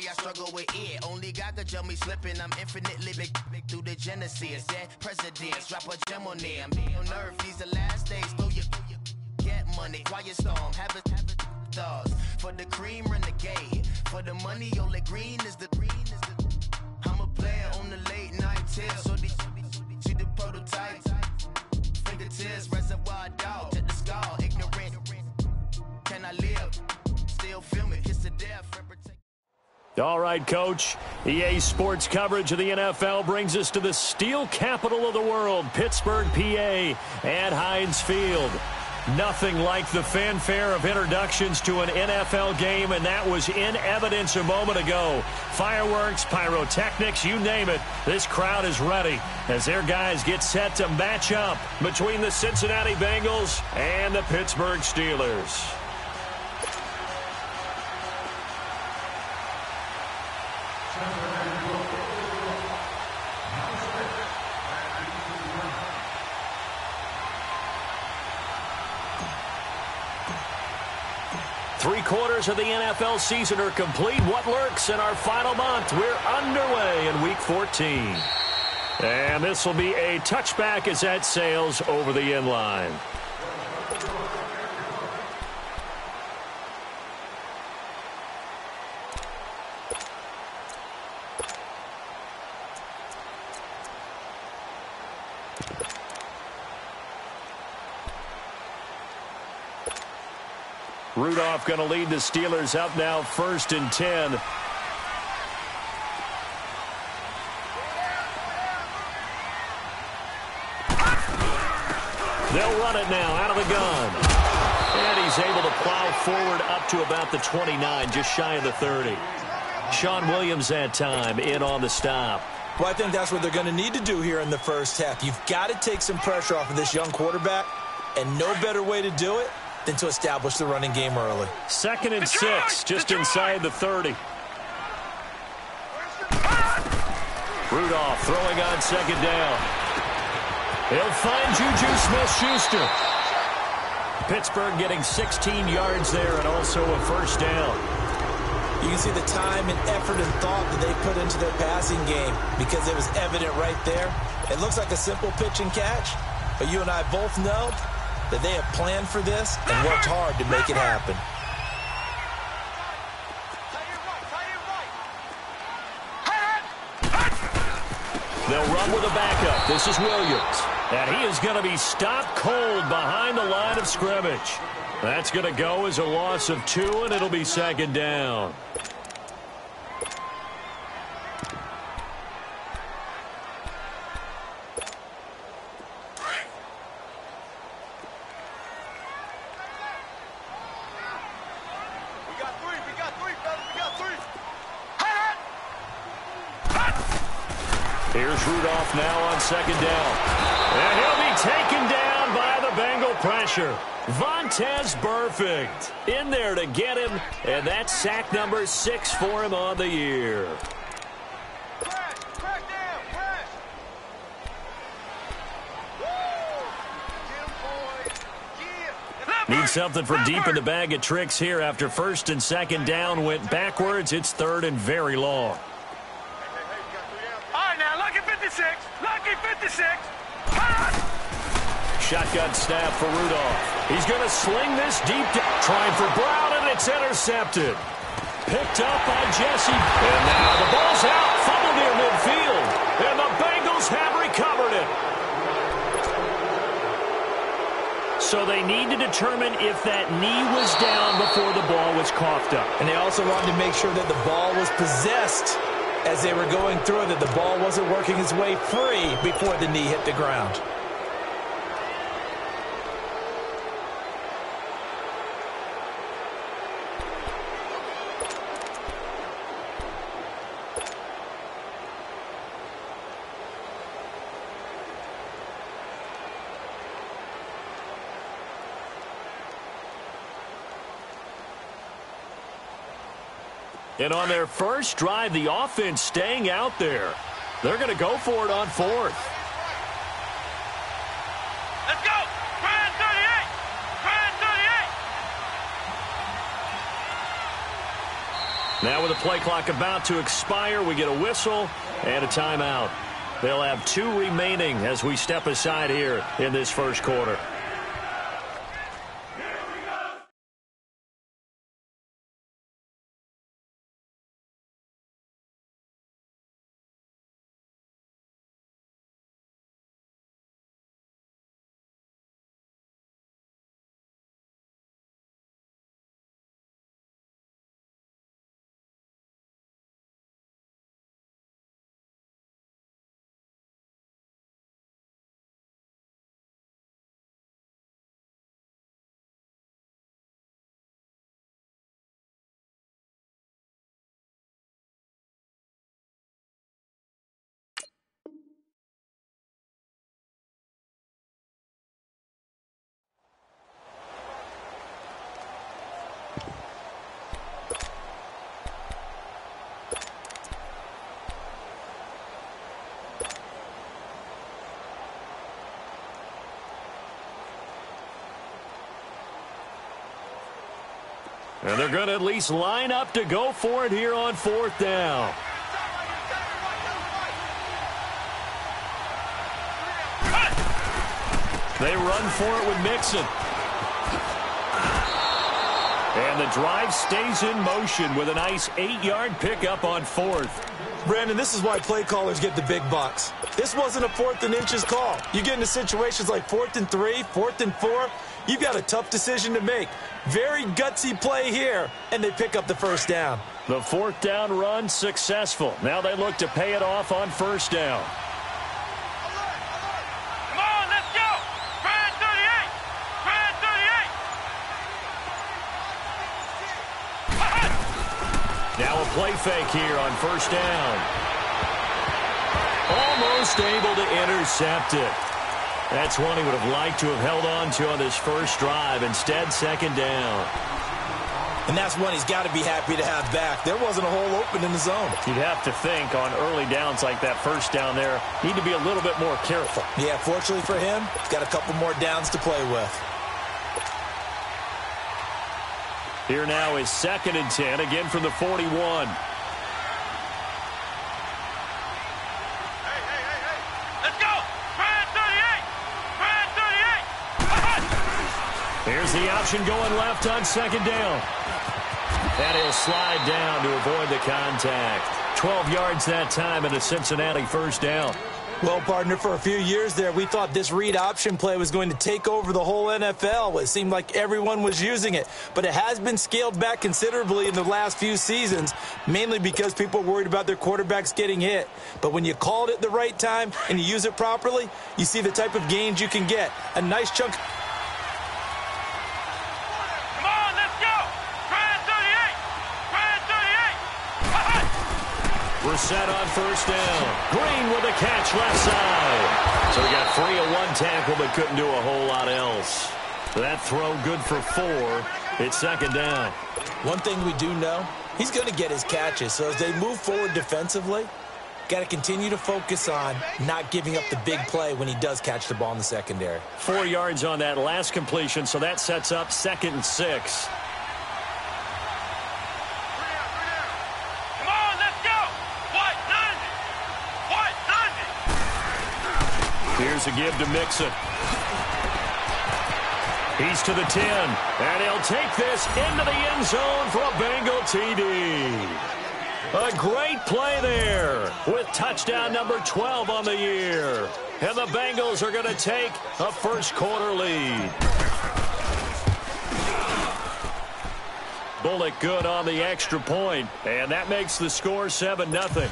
I struggle with it. Only God could jump me slipping. I'm infinitely big through the Genesis. Dead presidents, drop a gem on them. On earth, these the last days. Throw your get money, quiet storm, have it stars. For the cream, renegade. For the money, only green is the green is the. I'm a player on the late night tier. So they see the prototype. Fingertips, reservoir dog, to the skull, ignorant. Can I live? Still film it, kiss to death. All right, Coach. EA Sports coverage of the NFL brings us to the steel capital of the world, Pittsburgh, PA, at Heinz Field. Nothing like the fanfare of introductions to an NFL game, and that was in evidence a moment ago. Fireworks, pyrotechnics, you name it. This crowd is ready as their guys get set to match up between the Cincinnati Bengals and the Pittsburgh Steelers. Three-quarters of the NFL season are complete. What lurks in our final month? We're underway in Week 14. And this will be a touchback as that sails over the end line. Rudolph going to lead the Steelers up now, 1st and 10. They'll run it now out of the gun. And he's able to plow forward up to about the 29, just shy of the 30. Sean Williams that time in on the stop. Well, I think that's what they're going to need to do here in the first half. You've got to take some pressure off of this young quarterback, and no better way to do it than to establish the running game early. 2nd and 6, just inside the 30. Rudolph throwing on 2nd down. He'll find Juju Smith-Schuster. Pittsburgh getting 16 yards there and also a 1st down. You can see the time and effort and thought that they put into their passing game because it was evident right there. It looks like a simple pitch and catch, but you and I both know that they have planned for this and worked hard to make it happen. They'll run with a backup. This is Williams. And he is going to be stopped cold behind the line of scrimmage. That's going to go as a loss of 2, and it'll be 2nd down. Here's Rudolph now on 2nd down. And he'll be taken down by the Bengal pressure. Vontaze Burfict in there to get him, and that's sack number 6 for him on the year. Need something for deep in the bag of tricks here after 1st and 2nd down went backwards. It's 3rd and very long. Lucky 56. Shotgun snap for Rudolph. He's going to sling this deep down. Trying for Brown, and it's intercepted. Picked up by Jesse. And now the ball's out. Fumble near midfield. And the Bengals have recovered it. So they need to determine if that knee was down before the ball was coughed up. And they also wanted to make sure that the ball was possessed as they were going through it, that the ball wasn't working its way free before the knee hit the ground. And on their first drive, the offense staying out there. They're going to go for it on 4th. Let's go! Grand 38! Grand 38! Now with the play clock about to expire, we get a whistle and a timeout. They'll have 2 remaining as we step aside here in this first quarter. And they're going to at least line up to go for it here on 4th down. They run for it with Mixon. And the drive stays in motion with a nice 8-yard pickup on 4th. Brandon, this is why play callers get the big bucks. This wasn't a 4th and inches call. You get into situations like 4th and 3, 4th and 4. You've got a tough decision to make. Very gutsy play here, and they pick up the first down. The 4th down run successful. Now they look to pay it off on 1st down. Come on, let's go! Try it 38! Try it 38! Now a play fake here on 1st down. Almost able to intercept it. That's one he would have liked to have held on to on this first drive. Instead, 2nd down. And that's one he's got to be happy to have back. There wasn't a hole open in the zone. You'd have to think on early downs like that 1st down there, need to be a little bit more careful. Yeah, fortunately for him, he's got a couple more downs to play with. Here now is 2nd and 10, again from the 41. Here's the option going left on 2nd down. And he'll slide down to avoid the contact. 12 yards that time and a Cincinnati 1st down. Well, partner, for a few years there, we thought this read option play was going to take over the whole NFL. It seemed like everyone was using it. But it has been scaled back considerably in the last few seasons, mainly because people are worried about their quarterbacks getting hit. But when you call it at the right time and you use it properly, you see the type of gains you can get. A nice chunk. We're set on 1st down. Green with a catch left side. So he got free of 1 tackle but couldn't do a whole lot else. That throw good for 4. It's 2nd down. One thing we do know, he's going to get his catches. So as they move forward defensively, got to continue to focus on not giving up the big play when he does catch the ball in the secondary. 4 yards on that last completion, so that sets up 2nd and 6. Here's a give to Mixon. He's to the 10, and he'll take this into the end zone for a Bengal TD. A great play there with touchdown number 12 on the year. And the Bengals are going to take a first quarter lead. Bullock good on the extra point, and that makes the score 7-0.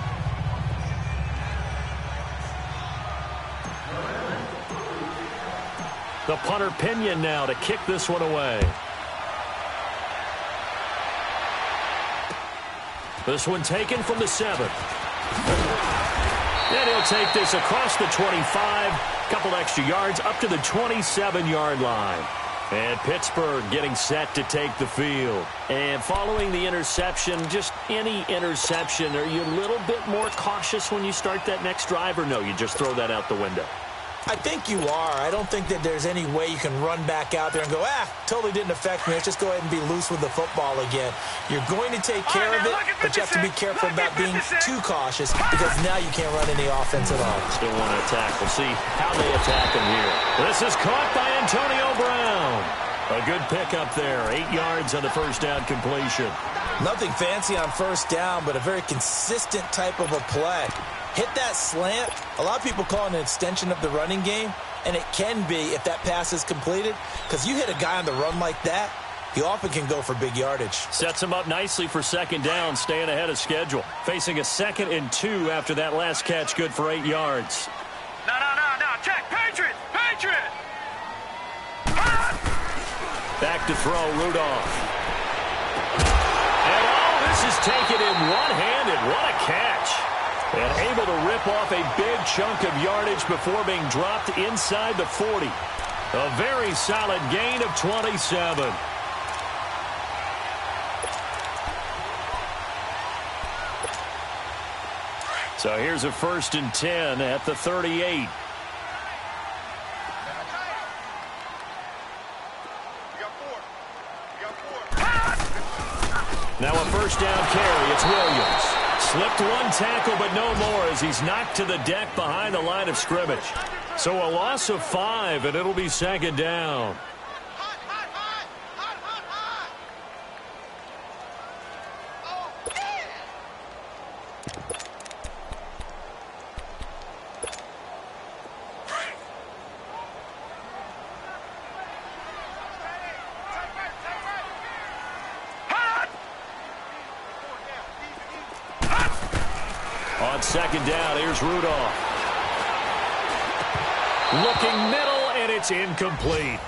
The punter Pinion now to kick this one away. This one taken from the 7. And he'll take this across the 25. Couple extra yards up to the 27-yard line. And Pittsburgh getting set to take the field. And following the interception, just any interception, are you a little bit more cautious when you start that next drive, or no, you just throw that out the window? I think you are. I don't think that there's any way you can run back out there and go, totally didn't affect me. Let's just go ahead and be loose with the football again. You're going to take care of it, but you have to be careful about being too cautious because now you can't run any offense at all. Still want to attack. We'll see how they attack him here. This is caught by Antonio Brown. A good pickup there. 8 yards on the first down completion. Nothing fancy on first down, but a very consistent type of a play. Hit that slant. A lot of people call it an extension of the running game, and it can be if that pass is completed, because you hit a guy on the run like that, he often can go for big yardage. Sets him up nicely for second down, staying ahead of schedule. Facing a 2nd and 2 after that last catch, good for 8 yards. No. Check. Patriots. Back to throw, Rudolph. And this is taken in one-handed. What a catch. And able to rip off a big chunk of yardage before being dropped inside the 40. A very solid gain of 27. So here's a 1st and 10 at the 38. Now a first down carry. It's Williams. Slipped one tackle, but no more as he's knocked to the deck behind the line of scrimmage. So a loss of 5, and it'll be second down. On second down, here's Rudolph. Looking middle, and it's incomplete.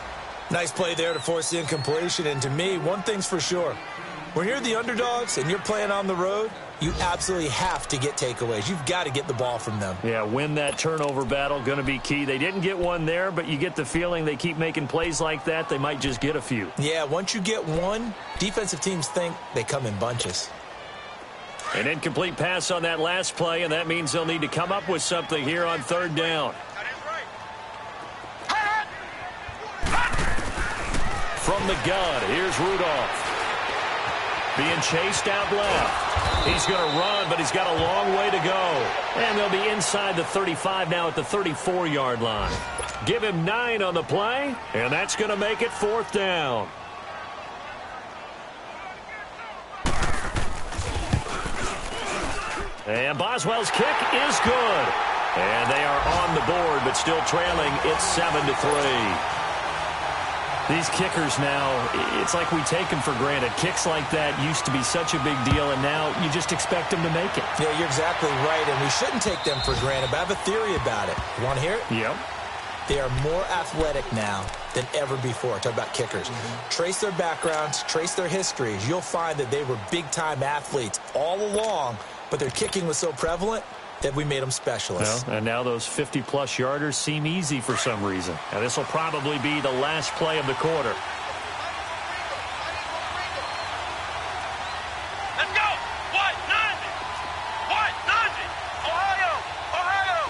Nice play there to force the incompletion. And to me, one thing's for sure. When you're the underdogs and you're playing on the road, you absolutely have to get takeaways. You've got to get the ball from them. Yeah, win that turnover battle, going to be key. They didn't get one there, but you get the feeling they keep making plays like that, they might just get a few. Yeah, once you get one, defensive teams think they come in bunches. An incomplete pass on that last play, and that means they'll need to come up with something here on third down. From the gun, here's Rudolph. Being chased out left. He's going to run, but he's got a long way to go. And they'll be inside the 35 now at the 34-yard line. Give him 9 on the play, and that's going to make it 4th down. And Boswell's kick is good. And they are on the board, but still trailing. It's 7-3. These kickers now, it's like we take them for granted. Kicks like that used to be such a big deal, and now you just expect them to make it. Yeah, you're exactly right, and we shouldn't take them for granted, but I have a theory about it. You want to hear it? Yep. They are more athletic now than ever before. Talk about kickers. Trace their backgrounds, trace their histories. You'll find that they were big-time athletes all along, but their kicking was so prevalent that we made them specialists. Well, and now those 50-plus yarders seem easy for some reason. Now, this will probably be the last play of the quarter. Let's go! White, Nazi! White, Nazi! Ohio! Ohio!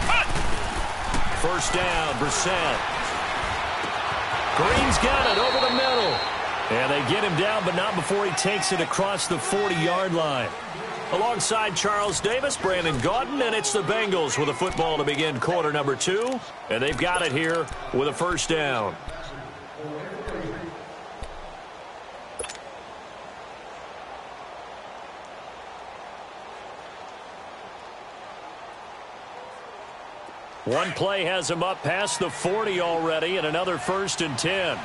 Hut! First down, Brissett. Green's got it over the middle. And they get him down, but not before he takes it across the 40-yard line. Alongside Charles Davis, Brandon Gaudin, and it's the Bengals with a football to begin quarter number 2. And they've got it here with a first down. One play has him up past the 40 already, and another 1st and 10.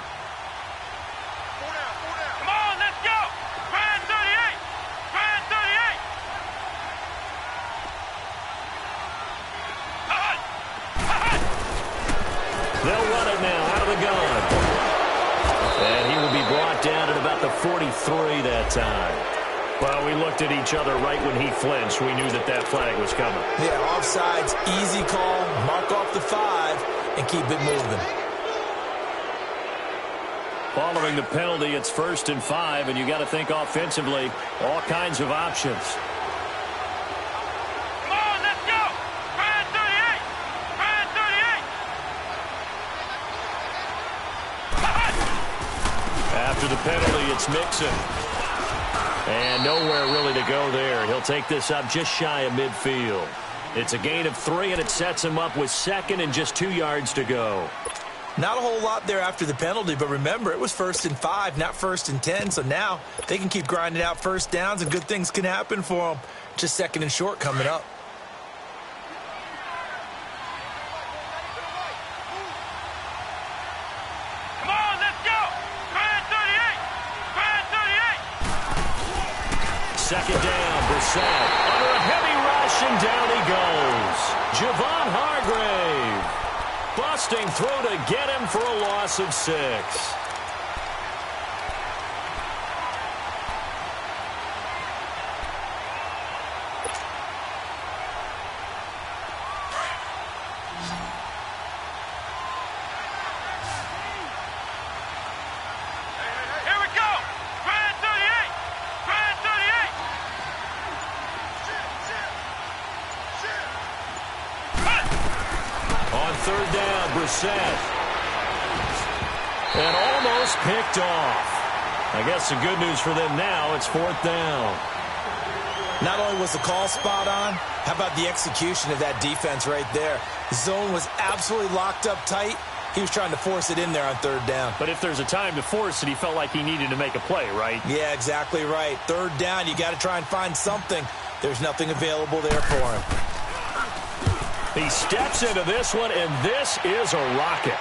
They'll run it now out of the gun. And he will be brought down at about the 43 that time. Well, we looked at each other right when he flinched. We knew that that flag was coming. Yeah, offsides, easy call, mark off the 5, and keep it moving. Following the penalty, it's 1st and 5, and you got to think offensively, all kinds of options. Come on, let's go! Brand After the penalty, it's Mixon. And nowhere really to go there. He'll take this up just shy of midfield. It's a gain of 3, and it sets him up with 2nd and just 2 yards to go. Not a whole lot there after the penalty, but remember, it was 1st and 5, not 1st and 10. So now they can keep grinding out first downs, and good things can happen for them. Just 2nd and short coming up. Come on, let's go. Grand 38. Grand 38. 2nd down, Brissett. Under a heavy rush, and down he goes. Javon Hargrave busting through to get him for a loss of 6. Here we go. Grand 38. Grand 38. On 3rd down, Brissett. And almost picked off. I guess the good news for them now, it's 4th down. Not only was the call spot on, how about the execution of that defense right there? The zone was absolutely locked up tight. He was trying to force it in there on 3rd down. But if there's a time to force it, he felt like he needed to make a play, right? Yeah, exactly right. 3rd down, you got to try and find something. There's nothing available there for him. He steps into this one, and this is a rocket.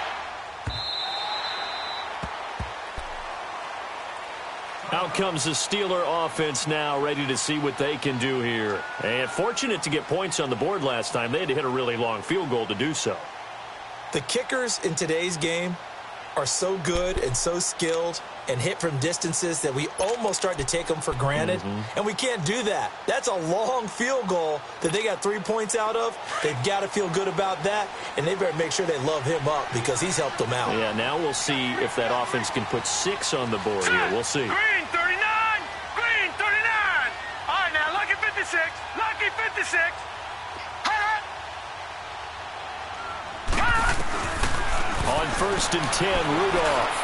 Out comes the Steeler offense now, ready to see what they can do here. And fortunate to get points on the board last time. They had to hit a really long field goal to do so. The kickers in today's game are so good and so skilled and hit from distances that we almost start to take them for granted. And we can't do that. That's a long field goal that they got 3 points out of. They've got to feel good about that, and they better make sure they love him up because he's helped them out. Yeah, now we'll see if that offense can put 6 on the board here. We'll see. Green 39. Green 39. All right, now, lucky 56. Lucky 56. On 1st and 10, Rudolph.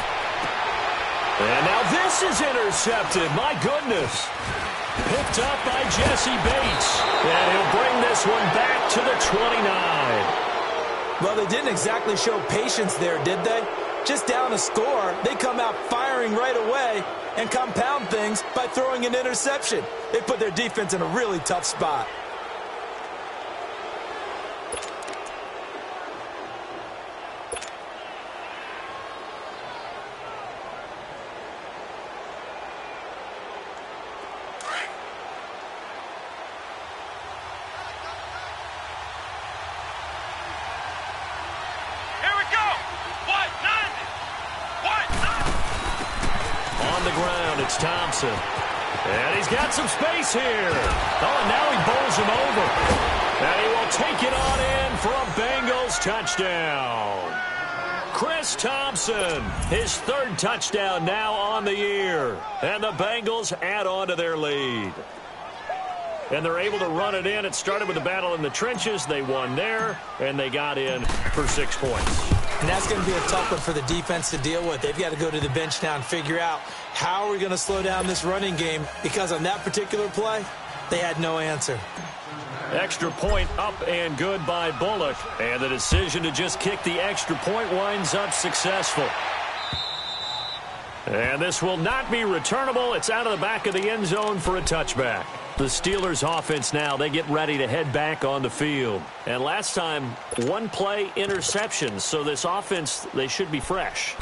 And now this is intercepted. My goodness. Picked up by Jesse Bates. And he'll bring this one back to the 29. Well, they didn't exactly show patience there, did they? Just down a score, they come out firing right away and compound things by throwing an interception. They put their defense in a really tough spot. Thompson. And he's got some space here. Oh, and now he bowls him over. And he will take it on in for a Bengals touchdown. Chris Thompson, his 3rd touchdown now on the year. And the Bengals add on to their lead. And they're able to run it in. It started with a battle in the trenches. They won there, and they got in for 6 points. And that's going to be a tough one for the defense to deal with. They've got to go to the bench now and figure out how are we going to slow down this running game, because on that particular play, they had no answer. Extra point up and good by Bullock. And the decision to just kick the extra point winds up successful. And this will not be returnable. It's out of the back of the end zone for a touchback. The Steelers offense now, they get ready to head back on the field. And last time, 1 play interception. So this offense, they should be fresh.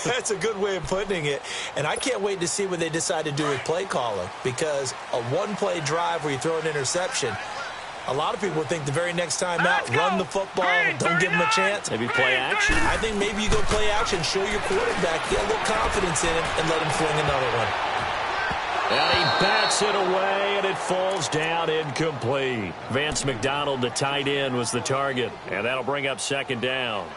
That's a good way of putting it. And I can't wait to see what they decide to do with play calling, because a 1-play drive where you throw an interception, a lot of people think the very next time out, run the football, don't give them a chance. Maybe play action. I think maybe you go play action, show your quarterback, get a little confidence in him, and let him fling another one. And he bats it away, and it falls down incomplete. Vance McDonald, the tight end, was the target, and that'll bring up 2nd down.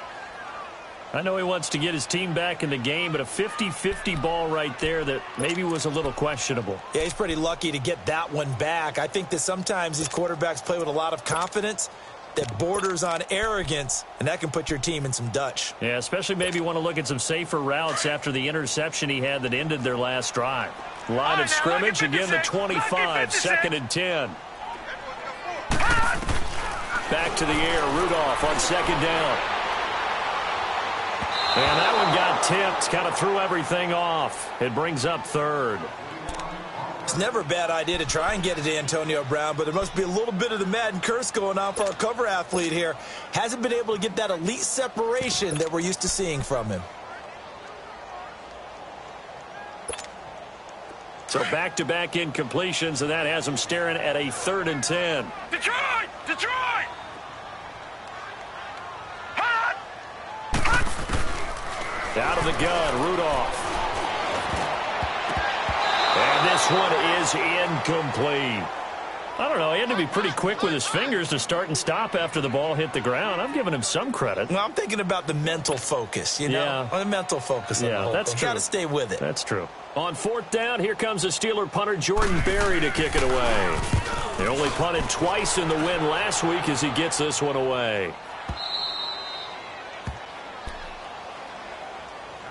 I know he wants to get his team back in the game, but a 50-50 ball right there that maybe was a little questionable. Yeah, he's pretty lucky to get that one back. I think that sometimes these quarterbacks play with a lot of confidence, that borders on arrogance, and that can put your team in some Dutch. Yeah, especially maybe want to look at some safer routes after the interception he had that ended their last drive. Line of scrimmage, again the 25, 2nd and 10. Back to the air, Rudolph on 2nd down. And that one got tipped, kind of threw everything off. It brings up 3rd. It's never a bad idea to try and get it to Antonio Brown, but there must be a little bit of the Madden curse going on for our cover athlete here. Hasn't been able to get that elite separation that we're used to seeing from him. So back-to-back incompletions, and that has him staring at a 3rd and 10. Detroit! Detroit! Out of the gun, Rudolph. And this one is incomplete. I don't know, he had to be pretty quick with his fingers to start and stop after the ball hit the ground. I'm giving him some credit. Well, I'm thinking about the mental focus, you know? Yeah. The mental focus on the whole that's thing. true. Got to stay with it. That's true. On 4th down, here comes the Steeler punter Jordan Berry to kick it away. They only punted twice in the win last week as he gets this one away.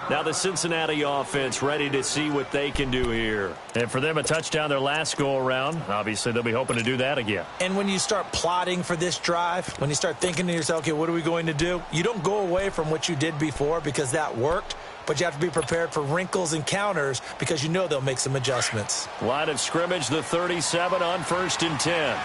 Now the Cincinnati offense ready to see what they can do here. And for them, a touchdown their last go-around. Obviously, they'll be hoping to do that again. And when you start plotting for this drive, when you start thinking to yourself, okay, what are we going to do? You don't go away from what you did before because that worked, but you have to be prepared for wrinkles and counters because you know they'll make some adjustments. Line of scrimmage, the 37 on 1st and 10.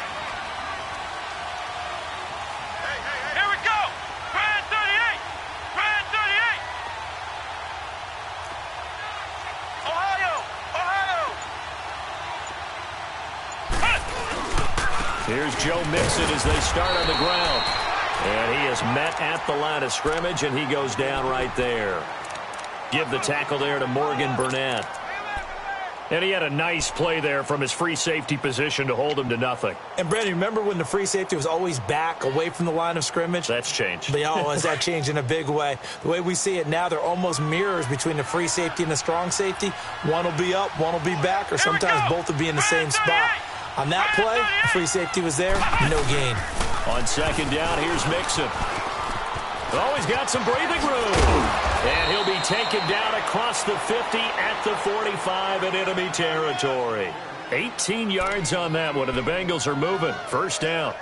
Here's Joe Mixon as they start on the ground. And he is met at the line of scrimmage, and he goes down right there. Give the tackle there to Morgan Burnett. And he had a nice play there from his free safety position to hold him to nothing. And, Brandon, remember when the free safety was always back away from the line of scrimmage? That's changed. Has that changed in a big way? The way we see it now, they're almost mirrors between the free safety and the strong safety. One will be up, one will be back, or sometimes both will be in the same spot. On that play, the free safety was there, no gain. On 2nd down, here's Mixon. Oh, he's got some breathing room. And he'll be taken down across the 50 at the 45 in enemy territory. 18 yards on that one, and the Bengals are moving. 1st down.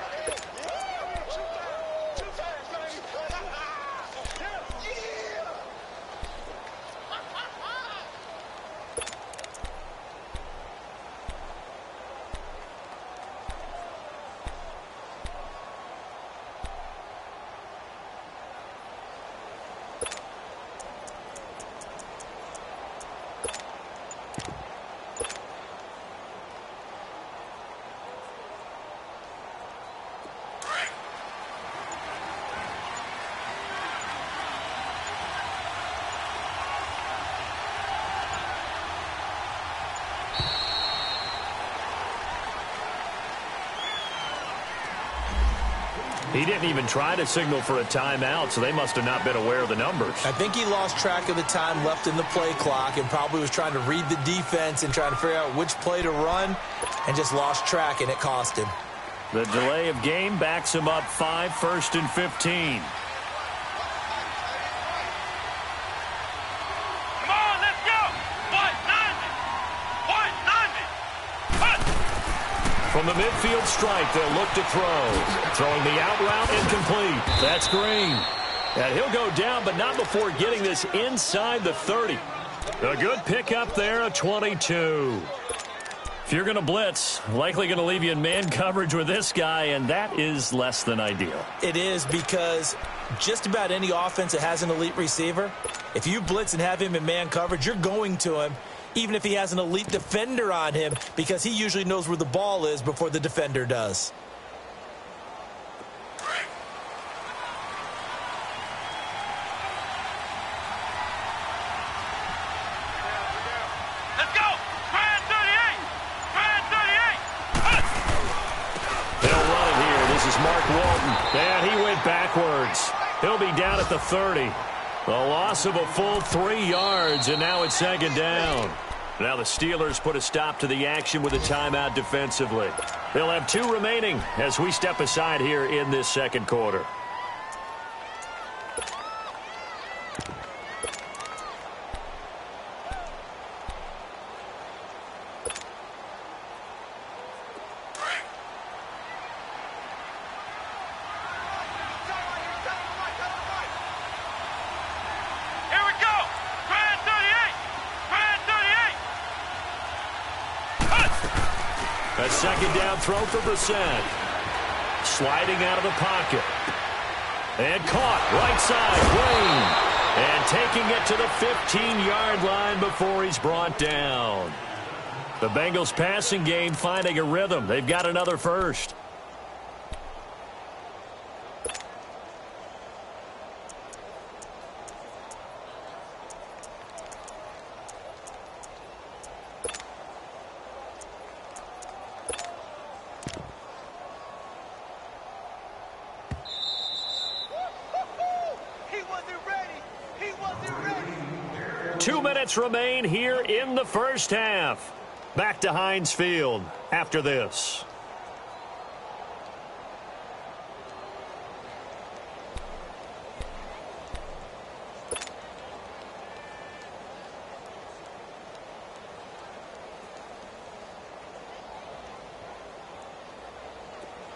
He didn't even try to signal for a timeout, so they must have not been aware of the numbers. I think he lost track of the time left in the play clock and probably was trying to read the defense and trying to figure out which play to run and just lost track, and it cost him. The delay of game backs him up 5, 1st and 15. Come on, let's go! 190! From the midfield stripe, they'll look to throw. Throwing the out route incomplete. That's Green. And he'll go down, but not before getting this inside the 30. A good pickup there, a 22. If you're going to blitz, likely going to leave you in man coverage with this guy, and that is less than ideal. It is, because just about any offense that has an elite receiver, if you blitz and have him in man coverage, you're going to him, even if he has an elite defender on him, because he usually knows where the ball is before the defender does. Let's go! Grand 38! Grand 38! They'll run it here. This is Mark Walton. And he went backwards. He'll be down at the 30. A loss of a full 3 yards, and now it's 2nd down. Now the Steelers put a stop to the action with a timeout defensively. They'll have 2 remaining as we step aside here in this second quarter. A second down throw for Brissett. Sliding out of the pocket. And caught right side. Wayne. And taking it to the 15-yard line before he's brought down. The Bengals passing game finding a rhythm. They've got another first. Remain here in the first half. Back to Heinz Field after this.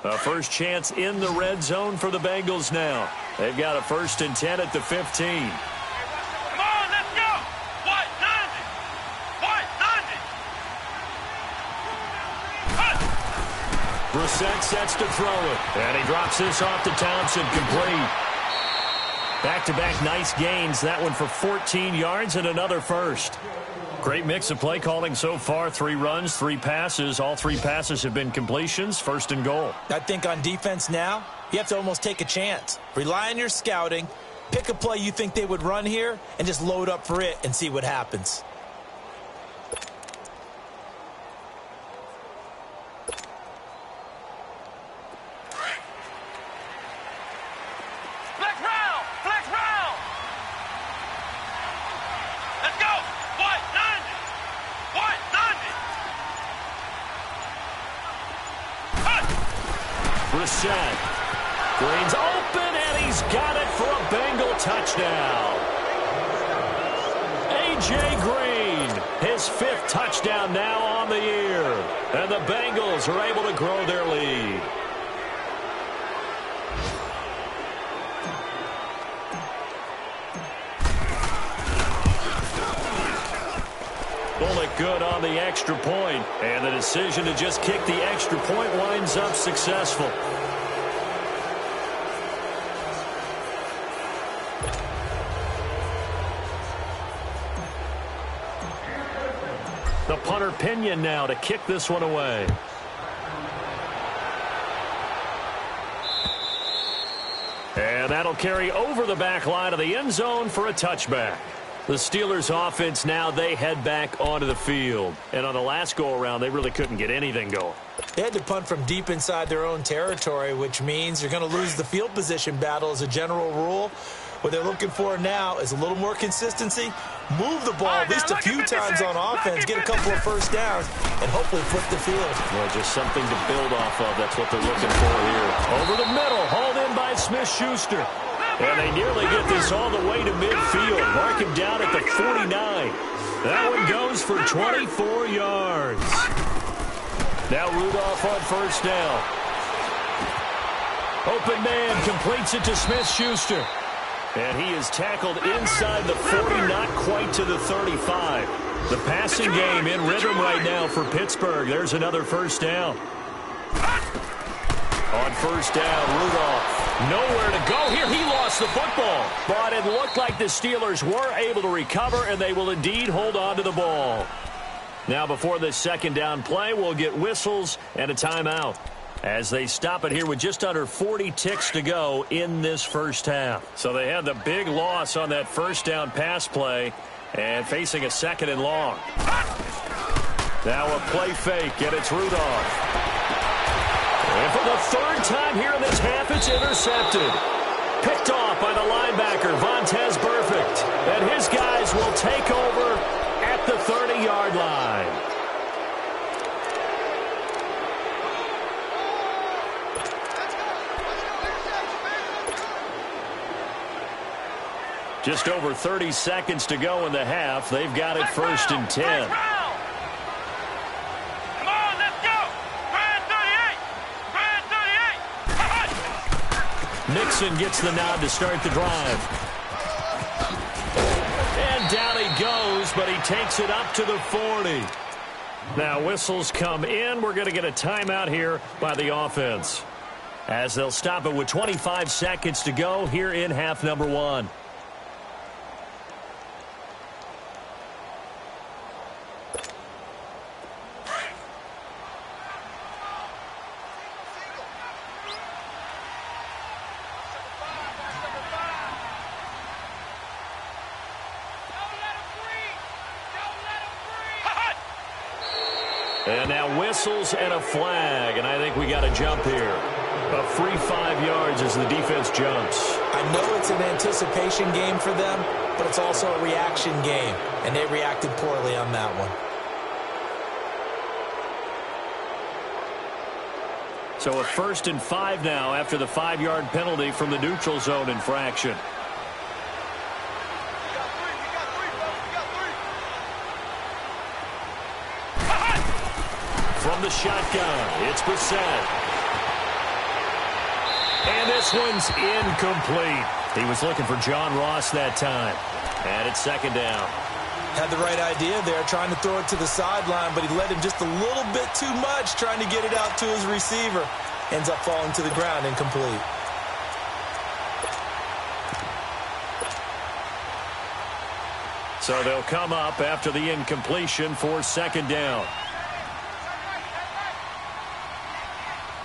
A first chance in the red zone for the Bengals now. They've got a 1st and 10 at the 15. Brissett sets to throw it. And he drops this off to Townsend, complete. Back-to-back nice gains. That one for 14 yards and another first. Great mix of play calling so far. 3 runs, 3 passes. All 3 passes have been completions. 1st and goal. I think on defense now, you have to almost take a chance. Rely on your scouting. Pick a play you think they would run here and just load up for it and see what happens. Brissett. Green's open, and he's got it for a Bengal touchdown. A.J. Green, his 5th touchdown now on the year. And the Bengals are able to grow their lead. Bullock good on the extra point, and the decision to just kick the extra point winds up successful. The punter Pinion now to kick this one away. And that'll carry over the back line of the end zone for a touchback. The Steelers offense now, they head back onto the field. And on the last go-around, they really couldn't get anything going. They had to punt from deep inside their own territory, which means you're going to lose the field position battle as a general rule. What they're looking for now is a little more consistency, move the ball at least a few times on offense, get a couple of first downs, and hopefully flip the field. Well, just something to build off of. That's what they're looking for here. Over the middle, hauled in by Smith-Schuster. And they nearly get this all the way to midfield. Mark him down at the 49. That one goes for 24 yards. Now Rudolph on first down. Open man completes it to Smith-Schuster. And he is tackled inside the 40, not quite to the 35. The passing game in rhythm right now for Pittsburgh. There's another first down. On first down, Rudolph. Nowhere to go here. He lost the football. But it looked like the Steelers were able to recover, and they will indeed hold on to the ball. Now, before this second down play, we'll get whistles and a timeout as they stop it here with just under 40 ticks to go in this first half. So they had the big loss on that first down pass play and facing a 2nd and long. Now a play fake, and it's Rudolph. And for the 3rd time here in this half, it's intercepted. Picked off by the linebacker, Vontaze Burfict. And his guys will take over at at the 30-yard line. Just over 30 seconds to go in the half. They've got it 1st and 10. Come on, let's go. Brand 38. Mixon gets the nod to start the drive. And down he goes, but he takes it up to the 40. Now whistles come in. We're going to get a timeout here by the offense, as they'll stop it with 25 seconds to go here in half number 1. And now whistles and a flag, and I think we got a jump here. A free 5 yards as the defense jumps. I know it's an anticipation game for them, but it's also a reaction game, and they reacted poorly on that one. So a 1st and 5 now after the 5-yard penalty from the neutral zone infraction. From the shotgun, it's Brissett. And this one's incomplete. He was looking for John Ross that time. And it's 2nd down. Had the right idea there, trying to throw it to the sideline, but he led him just a little bit too much, trying to get it out to his receiver. Ends up falling to the ground, incomplete. So they'll come up after the incompletion for 2nd down.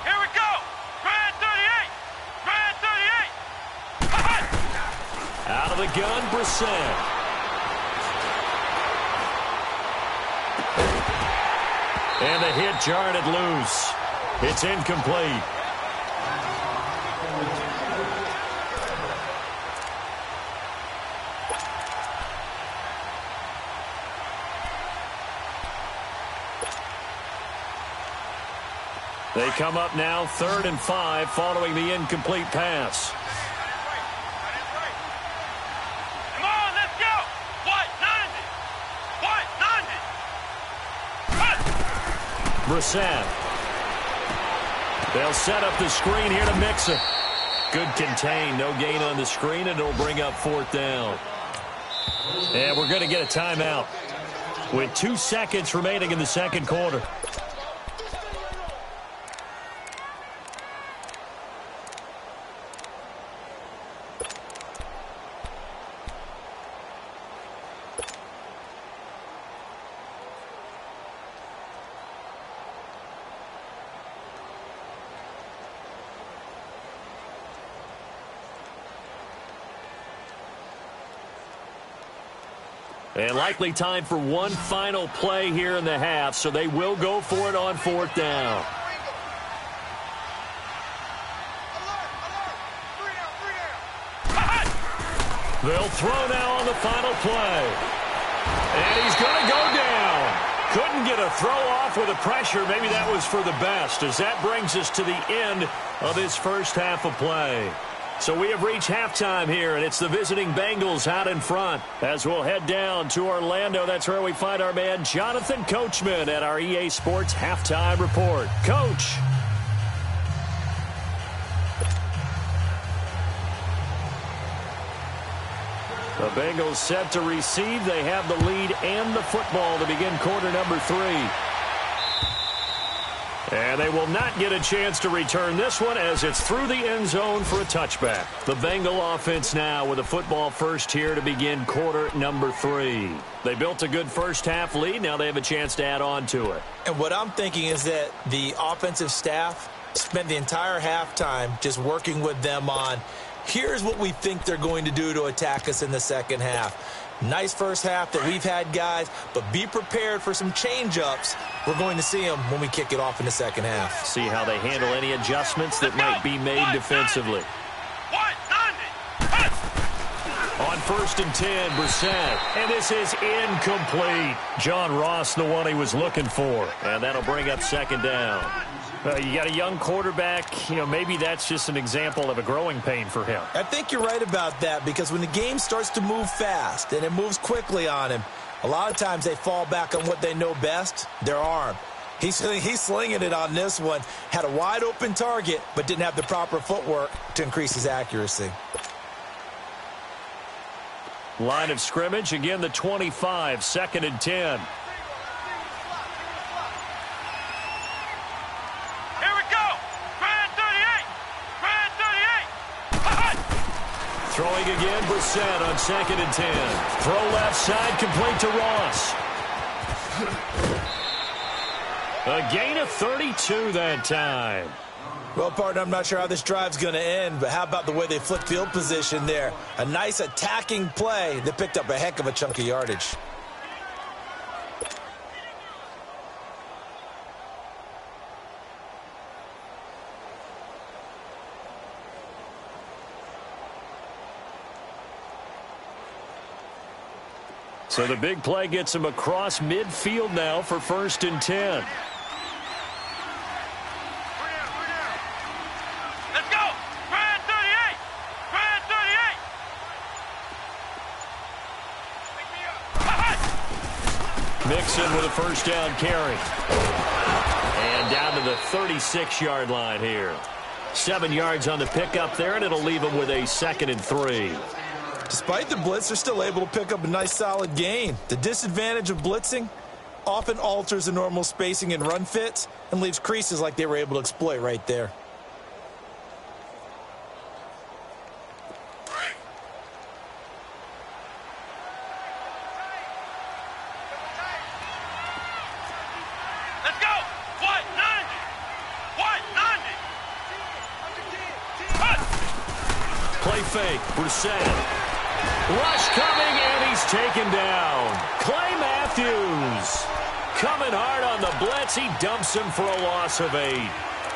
Here we go. Brand 38. Brand 38. Out of the gun, Brissett. And the hit jarred it loose. It's incomplete. They come up now 3rd and 5 following the incomplete pass. Come on, let's go. What? 90. Brissett. They'll set up the screen here to Mixon. Good contain. No gain on the screen, and it'll bring up 4th down. And we're going to get a timeout with 2 seconds remaining in the 2nd quarter. And likely time for one final play here in the half, so they will go for it on 4th down. They'll throw now on the final play. And he's going to go down. Couldn't get a throw off with the pressure. Maybe that was for the best, as that brings us to the end of this first half of play. So we have reached halftime here, and it's the visiting Bengals out in front. As we'll head down to Orlando, that's where we find our man Jonathan Coachman at our EA Sports Halftime Report. Coach. The Bengals set to receive. They have the lead and the football to begin quarter number 3. And they will not get a chance to return this one as it's through the end zone for a touchback. The Bengal offense now with a football first here to begin quarter number 3. They built a good first half lead. Now they have a chance to add on to it. And what I'm thinking is that the offensive staff spent the entire halftime just working with them on, here's what we think they're going to do to attack us in the second half. Nice first half that we've had, guys, but be prepared for some change-ups. We're going to see them when we kick it off in the second half. See how they handle any adjustments that might be made defensively. What? 90. On 1st and 10, Brissett. And this is incomplete. John Ross, the one he was looking for. And that'll bring up 2nd down. You got a young quarterback. Maybe that's just an example of a growing pain for him. I think you're right about that, because when the game starts to move fast and it moves quickly on him, a lot of times they fall back on what they know best, their arm. He's slinging it on this one. Had a wide open target, but didn't have the proper footwork to increase his accuracy. Line of scrimmage, again the 25, 2nd and 10. Throwing again, Brissett on 2nd and 10. Throw left side, complete to Ross. A gain of 32 that time. Well, partner, I'm not sure how this drive's going to end, but how about the way they flipped field position there? A nice attacking play that picked up a heck of a chunk of yardage. So the big play gets him across midfield now for 1st and 10. Let's go! Brand 38! Brand 38! Mixon with a 1st down carry. And down to the 36-yard line here. 7 yards on the pickup there, and it'll leave him with a 2nd and 3. Despite the blitz, they're still able to pick up a nice solid gain. The disadvantage of blitzing often alters the normal spacing and run fits and leaves creases like they were able to exploit right there. Let's go! What? 90! What? 90! Play fake, Brissett. Rush coming, and he's taken down. Clay Matthews coming hard on the blitz. He dumps him for a loss of 8.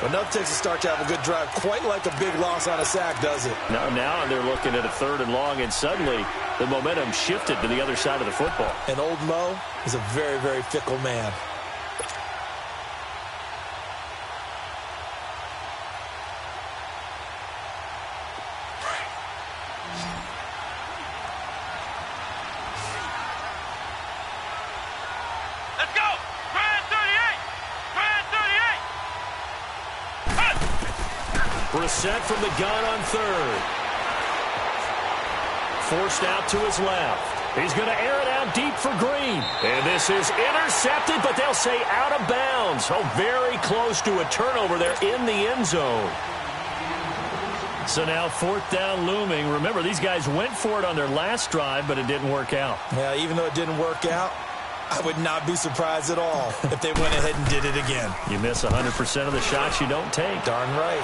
Enough takes a start to have a good drive. Quite like a big loss on a sack, does it? Now they're looking at a 3rd and long, and suddenly the momentum shifted to the other side of the football. And old Mo is a very, very fickle man. Brissett from the gun on 3rd. Forced out to his left. He's going to air it out deep for Green. And this is intercepted, but they'll say out of bounds. Oh, very close to a turnover there in the end zone. So now 4th down looming. Remember, these guys went for it on their last drive, but it didn't work out. Yeah, even though it didn't work out, I would not be surprised at all if they went ahead and did it again. You miss 100% of the shots you don't take. Darn right.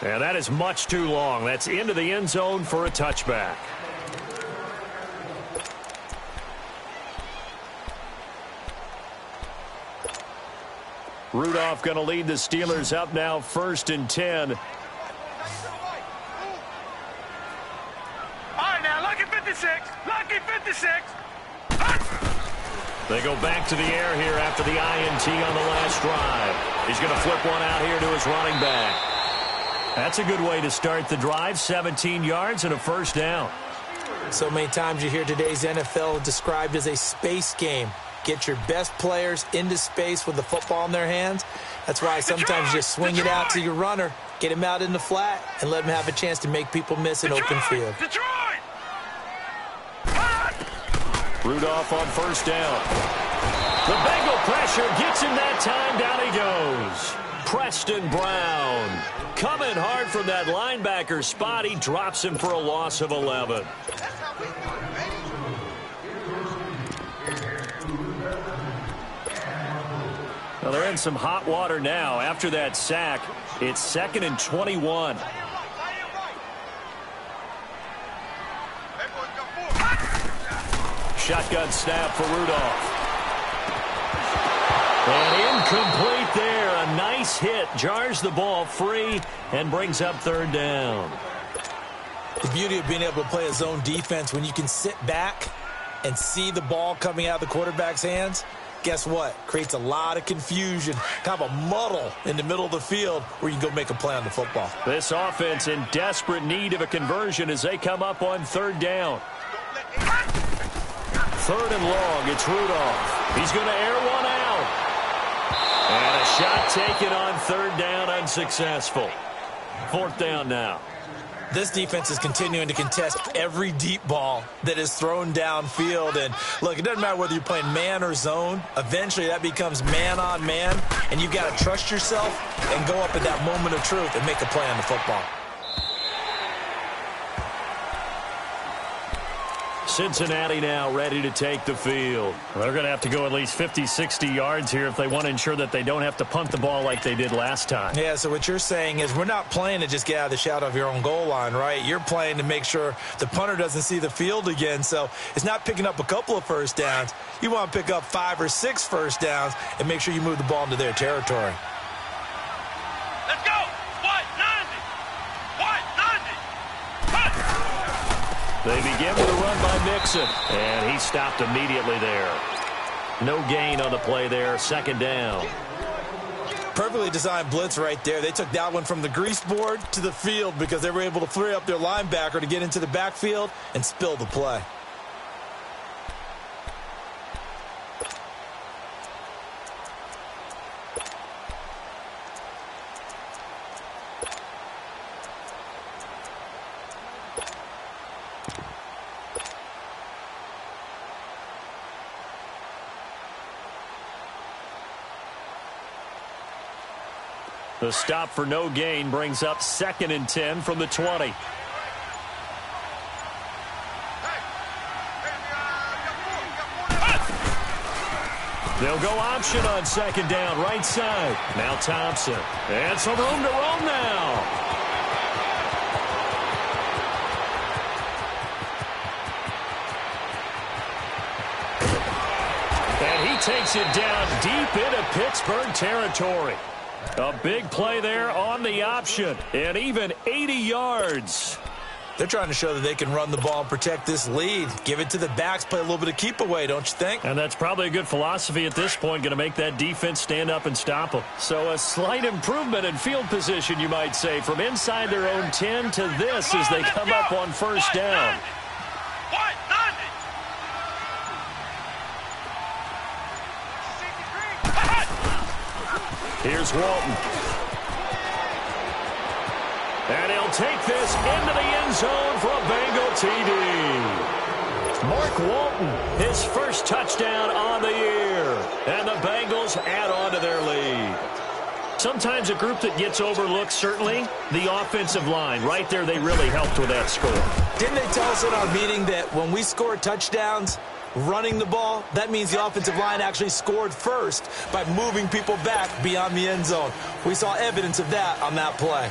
And that is much too long. That's into the end zone for a touchback. Rudolph going to lead the Steelers up now 1st and 10. All right, now, lucky 56. Lucky 56. They go back to the air here after the INT on the last drive. He's going to flip one out here to his running back. That's a good way to start the drive. 17 yards and a 1st down. So many times you hear today's NFL described as a space game. Get your best players into space with the football in their hands. That's why sometimes you just swing it out to your runner, get him out in the flat, and let him have a chance to make people miss an open field. Rudolph on 1st down. The Bengal pressure gets him that time. Down he goes. Preston Brown coming hard from that linebacker spot. He drops him for a loss of 11. Well, they're in some hot water now. After that sack, it's 2nd and 21. Shotgun snap for Rudolph. And incomplete there. A nice hit, jars the ball free, and brings up third down. The beauty of being able to play a zone defense when you can sit back and see the ball coming out of the quarterback's hands, guess what? Creates a lot of confusion, kind of a muddle in the middle of the field where you can go make a play on the football. This offense in desperate need of a conversion as they come up on third down. Third and long, it's Rudolph. He's going to air one out. And a shot taken on third down, unsuccessful. Fourth down now. This defense is continuing to contest every deep ball that is thrown downfield. And, look, it doesn't matter whether you're playing man or zone. Eventually, that becomes man on man, and you've got to trust yourself and go up at that moment of truth and make a play on the football. Cincinnati now ready to take the field. They're going to have to go at least 50, 60 yards here if they want to ensure that they don't have to punt the ball like they did last time. Yeah, so what you're saying is we're not playing to just get out of the shadow of your own goal line, right? You're playing to make sure the punter doesn't see the field again. So it's not picking up a couple of first downs. You want to pick up 5 or 6 first downs and make sure you move the ball into their territory. Let's go. What? 90. What? 90. Cut. They begin with a run by Mixon, and he stopped immediately there. No gain on the play there, second down. Perfectly designed blitz right there. They took that one from the grease board to the field because they were able to free up their linebacker to get into the backfield and spill the play. The stop for no gain brings up 2nd and 10 from the 20. They'll go option on second down, right side. Now Thompson. And some room to roam now. And he takes it down deep into Pittsburgh territory. A big play there on the option, and even 80 yards. They're trying to show that they can run the ball and protect this lead. Give it to the backs, play a little bit of keep away, don't you think? And that's probably a good philosophy at this point, going to make that defense stand up and stop them. So a slight improvement in field position, you might say, from inside their own 10 to this as they come up on first down. Here's Walton. And he'll take this into the end zone for a Bengal TD. Mark Walton, his first touchdown on the year. And the Bengals add on to their lead. Sometimes a group that gets overlooked, certainly, the offensive line. Right there, they really helped with that score. Didn't they tell us in our meeting that when we score touchdowns, running the ball, that means the offensive line actually scored first by moving people back beyond the end zone. We saw evidence of that on that play.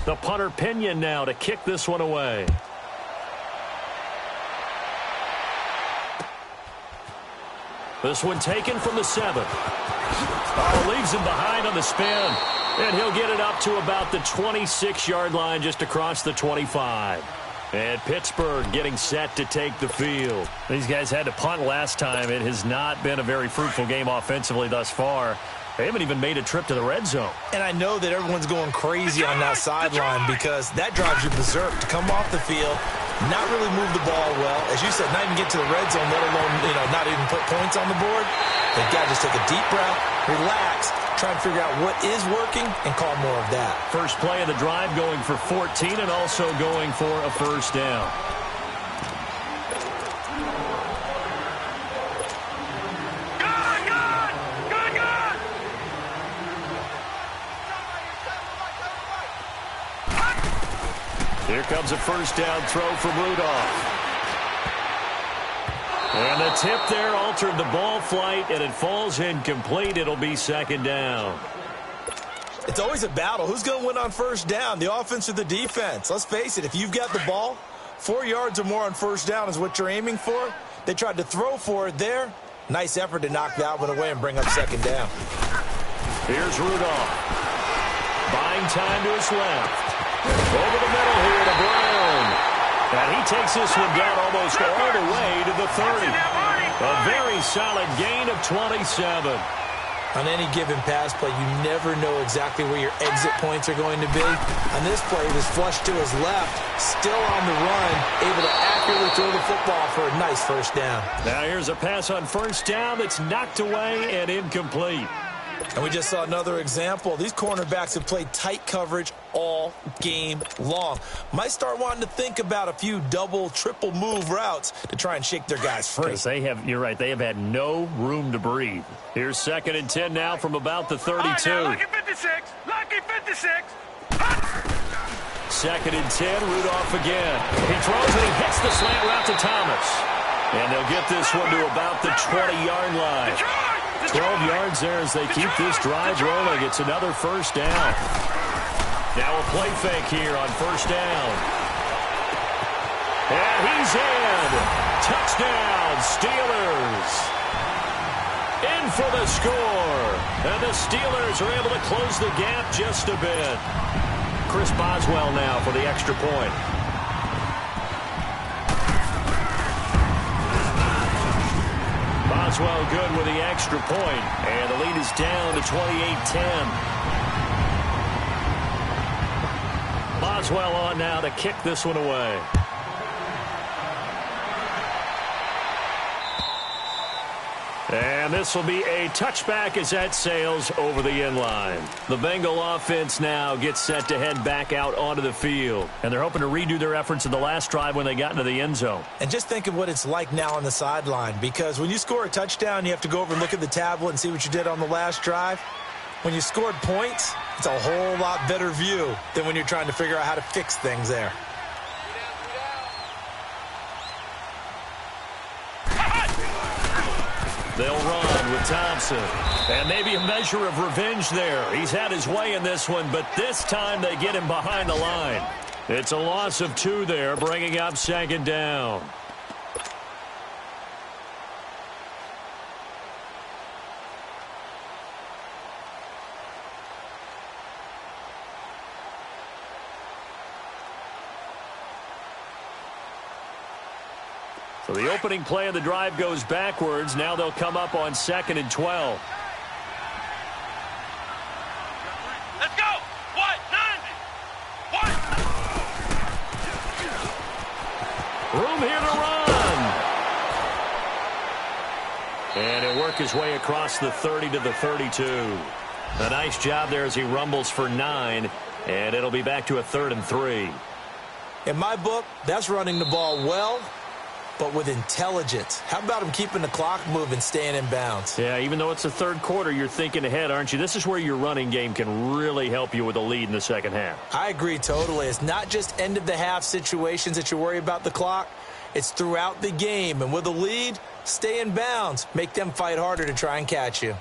The punter Pinion now to kick this one away. This one taken from the 7. Oh, leaves him behind on the spin. And he'll get it up to about the 26-yard line just across the 25. And Pittsburgh getting set to take the field. These guys had to punt last time. It has not been a very fruitful game offensively thus far. They haven't even made a trip to the red zone. And I know that everyone's going crazy on that sideline because that drives you berserk to come off the field, not really move the ball well. As you said, not even get to the red zone, let alone, not even put points on the board. They've got to just take a deep breath, relax, try and figure out what is working and call more of that. First play of the drive going for 14 and also going for a first down. comes a first down throw from Rudolph. And the tip there altered the ball flight, and it falls incomplete. It'll be second down. It's always a battle. Who's going to win on first down, the offense or the defense? Let's face it, if you've got the ball, 4 yards or more on first down is what you're aiming for. They tried to throw for it there. Nice effort to knock that one away and bring up second down. Here's Rudolph. Buying time to his left. Over the middle here to Brown. And he takes this one down almost all the way to the 30. A very solid gain of 27. On any given pass play, you never know exactly where your exit points are going to be. On this play, he was flushed to his left, still on the run, able to accurately throw the football for a nice first down. Now here's a pass on first down that's knocked away and incomplete. And we just saw another example. These cornerbacks have played tight coverage all game long. Might start wanting to think about a few double, triple move routes to try and shake their guys free. You're right, they have had no room to breathe. Here's 2nd and 10 now from about the 32. Lucky 56. Lucky 56. 2nd and 10, Rudolph again. He throws and he hits the slant route to Thomas. And they'll get this one to about the 20-yard line. 12 yards there as they keep this drive rolling. It's another first down. Now a play fake here on first down. And he's in. Touchdown, Steelers. In for the score. And the Steelers are able to close the gap just a bit. Chris Boswell now for the extra point. Boswell good with the extra point, and the lead is down to 28-10. Boswell on now to kick this one away. And this will be a touchback as that sails over the end line. The Bengal offense now gets set to head back out onto the field. And they're hoping to redo their efforts in the last drive when they got into the end zone. And just think of what it's like now on the sideline. Because when you score a touchdown, you have to go over and look at the tablet and see what you did on the last drive. When you scored points, it's a whole lot better view than when you're trying to figure out how to fix things there. They'll run with Thompson. And maybe a measure of revenge there. He's had his way in this one, but this time they get him behind the line. It's a loss of 2 there, bringing up second down. So the opening play of the drive goes backwards. Now they'll come up on 2nd and 12. Let's go. What? 90. What? Room here to run. And he'll work his way across the 30 to the 32. A nice job there as he rumbles for 9. And it'll be back to a 3rd and 3. In my book, that's running the ball well, but with intelligence. How about him keeping the clock moving, staying in bounds? Yeah, even though it's the 3rd quarter, you're thinking ahead, aren't you? This is where your running game can really help you with a lead in the second half. I agree totally. It's not just end-of-the-half situations that you worry about the clock. It's throughout the game. And with a lead, stay in bounds. Make them fight harder to try and catch you.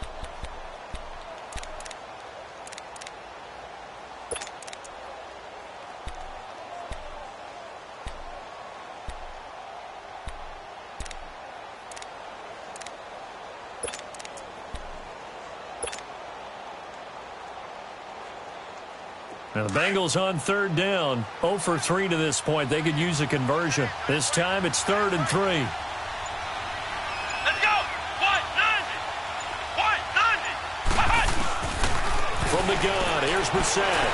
Now the Bengals on 3rd down. 0 for 3 to this point. They could use a conversion. This time it's 3rd and 3. Let's go. What? 90. From the gun, here's Brissett.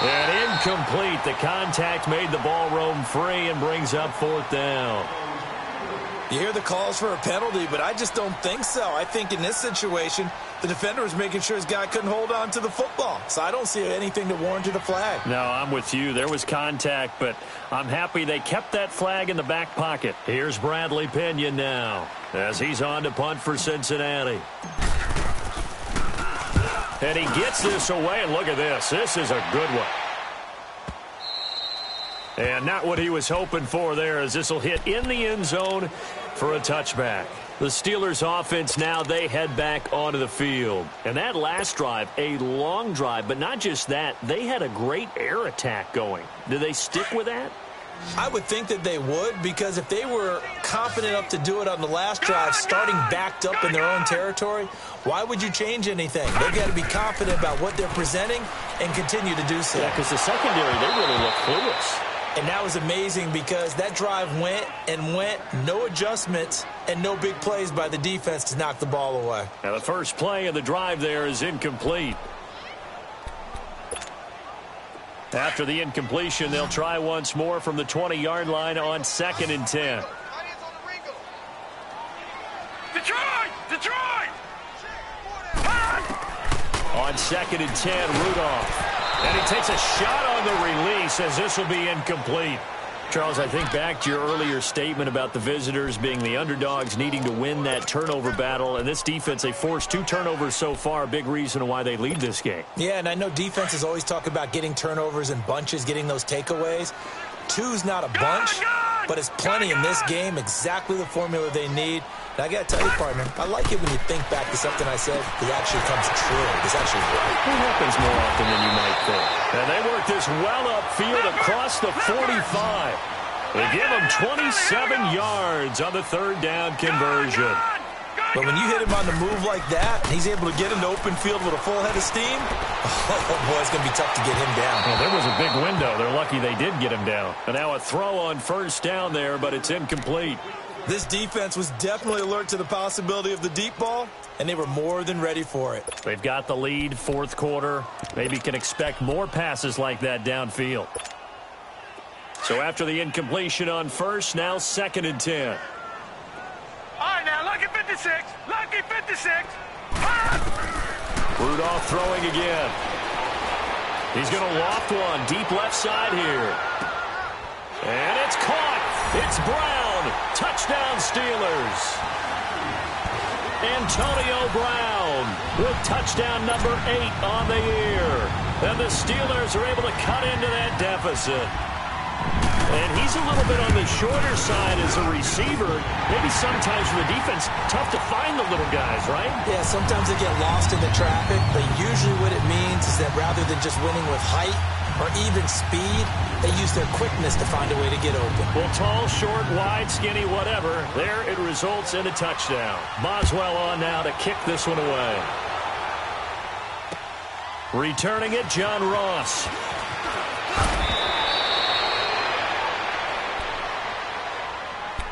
And incomplete. The contact made the ball roam free and brings up 4th down. You hear the calls for a penalty, but I just don't think so. I think in this situation, the defender was making sure his guy couldn't hold on to the football. So I don't see anything to warrant a flag. No, I'm with you. There was contact, but I'm happy they kept that flag in the back pocket. Here's Bradley Pinion now as he's on to punt for Cincinnati. And he gets this away, and look at this. This is a good one. And not what he was hoping for there, as this will hit in the end zone for a touchback. The Steelers offense now, they head back onto the field. And that last drive, a long drive, but not just that, they had a great air attack going. Do they stick with that? I would think that they would, because if they were confident enough to do it on the last drive, starting backed up in their own territory, why would you change anything? They've got to be confident about what they're presenting and continue to do so. Yeah, because the secondary, they really look clueless. And that was amazing because that drive went and went, no adjustments and no big plays by the defense to knock the ball away. Now the first play of the drive there is incomplete. After the incompletion, they'll try once more from the 20-yard line on 2nd and 10. Detroit! Detroit! On 2nd and 10, Rudolph. And he takes a shot on the release as this will be incomplete. Charles, I think back to your earlier statement about the visitors being the underdogs needing to win that turnover battle. And this defense, they forced 2 turnovers so far, a big reason why they lead this game. Yeah, and I know defenses always talk about getting turnovers in bunches, getting those takeaways. 2's not a bunch, but it's plenty in this game, exactly the formula they need. And I got to tell you, partner, I like it when you think back to something I said that actually comes true. It's actually right. It happens more often than you might think. And they work this well upfield across the 45. They give him 27 yards on the 3rd down conversion. But when you hit him on the move like that, and he's able to get into open field with a full head of steam, oh boy, it's going to be tough to get him down. Well, there was a big window. They're lucky they did get him down. And now a throw on 1st down there, but it's incomplete. This defense was definitely alert to the possibility of the deep ball, and they were more than ready for it. They've got the lead, 4th quarter. Maybe can expect more passes like that downfield. So after the incompletion on 1st, now 2nd and 10. All right, now, lucky 56. Lucky 56. Rudolph throwing again. He's going to loft one deep left side here. And it's caught. It's Brown. Touchdown Steelers. Antonio Brown with touchdown number 8 on the year. And the Steelers are able to cut into that deficit. And he's a little bit on the shorter side as a receiver. Maybe sometimes for the defense, tough to find the little guys, right? Yeah, sometimes they get lost in the traffic, but usually what it means is that rather than just winning with height or even speed, they use their quickness to find a way to get open. Well, tall, short, wide, skinny, whatever, there it results in a touchdown. Boswell on now to kick this one away. Returning it, John Ross.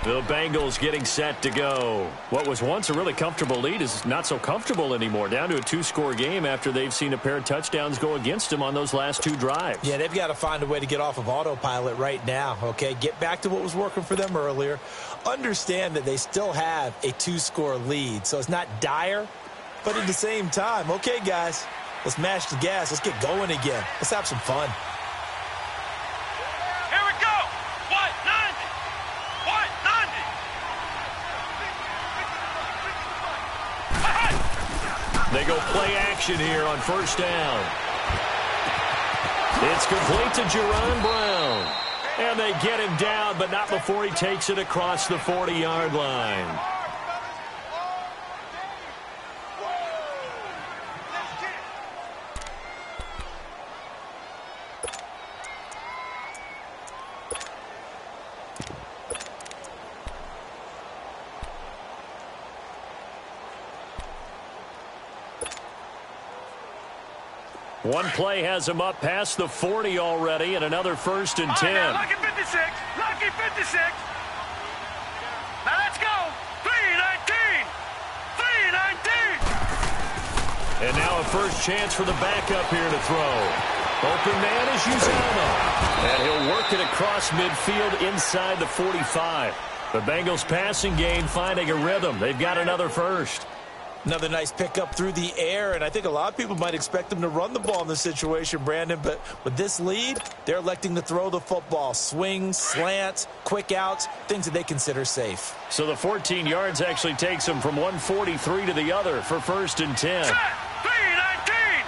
The Bengals getting set to go. What was once a really comfortable lead is not so comfortable anymore. Down to a 2-score game after they've seen a pair of touchdowns go against them on those last 2 drives. Yeah, they've got to find a way to get off of autopilot right now, okay? Get back to what was working for them earlier. Understand that they still have a 2-score lead, so it's not dire, but at the same time, okay, guys, let's mash the gas. Let's get going again. Let's have some fun. They go play action here on 1st down. It's complete to Jerron Brown. And they get him down, but not before he takes it across the 40-yard line. One play has him up past the 40 already, and another 1st and 10. Now, lucky 56. Lucky 56. Now let's go. 3-19. 3-19. And now a first chance for the backup here to throw. Open man is Uzama. And he'll work it across midfield inside the 45. The Bengals passing game finding a rhythm. They've got another 1st. Another nice pickup through the air, and I think a lot of people might expect them to run the ball in this situation, Brandon, but with this lead, they're electing to throw the football. Swings, slants, quick outs, things that they consider safe. So the 14 yards actually takes them from 143 to the other for 1st and 10. Set. 3-19.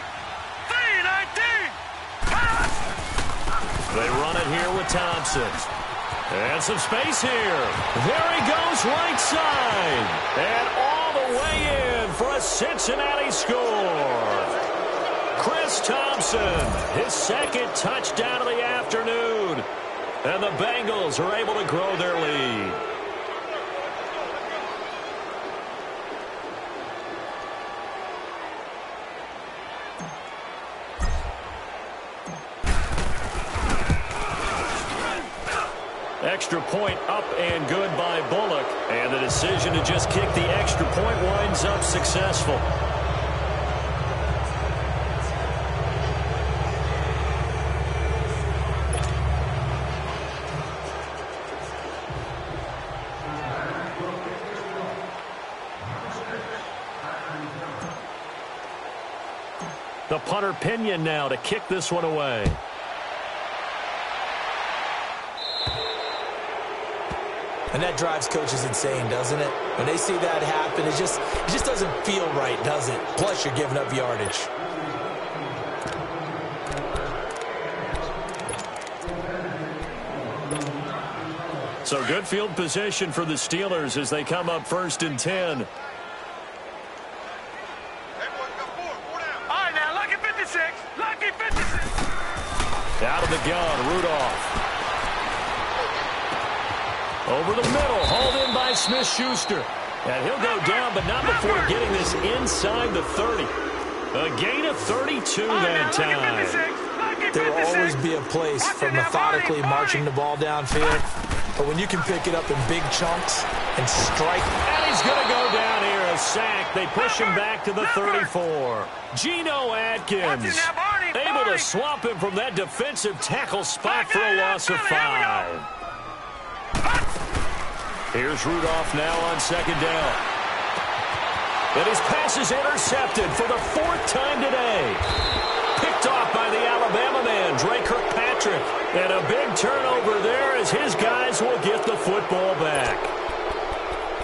They run it here with Thompson. And some space here. There he goes right side. And all the way in for a Cincinnati score. Chris Thompson, his second touchdown of the afternoon. And the Bengals are able to grow their lead. Extra point up and good by Bullock. And the decision to just kick the extra point winds up successful. The punter Pinion now to kick this one away. And that drives coaches insane, doesn't it? When they see that happen, it just doesn't feel right, does it? Plus, you're giving up yardage. So good field position for the Steelers as they come up 1st and 10. Out of the gun, Rudolph. Over the middle, hauled in by Smith-Schuster. And he'll go down, but not before getting this inside the 30. A gain of 32 that time. There will always be a place for methodically marching the ball downfield. But when you can pick it up in big chunks and strike. And he's going to go down here, a sack. They push him back to the 34. Geno Atkins able to swamp him from that defensive tackle spot for a loss of 5. Here's Rudolph now on 2nd down. And his pass is intercepted for the 4th time today. Picked off by the Alabama man, Dre Kirkpatrick. And a big turnover there as his guys will get the football back.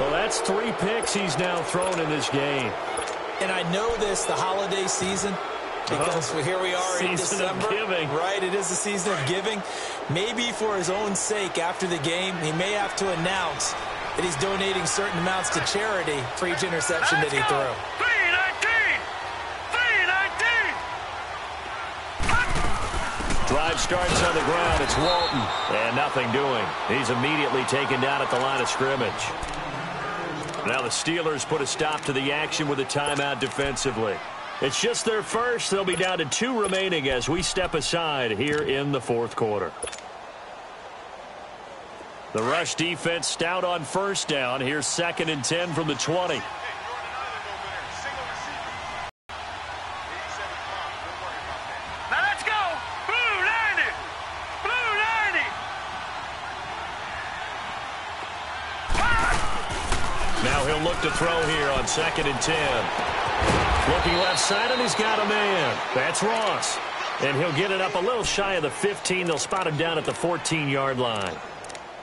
Well, that's 3 picks he's now thrown in this game. And I know this, the holiday season, because here we are in December. Right, it is the season of giving. Maybe for his own sake after the game, he may have to announce that he's donating certain amounts to charity for each interception that he threw. 3-19! Drive starts on the ground. It's Walton. And nothing doing. He's immediately taken down at the line of scrimmage. Now the Steelers put a stop to the action with a timeout defensively. It's just their first. They'll be down to 2 remaining as we step aside here in the 4th quarter. The rush defense stout on 1st down. Here's 2nd and 10 from the 20. Now let's go! Blue 90! Blue 90! Now he'll look to throw here on 2nd and 10. Looking left side, and he's got a man. That's Ross. And he'll get it up a little shy of the 15. They'll spot him down at the 14-yard line.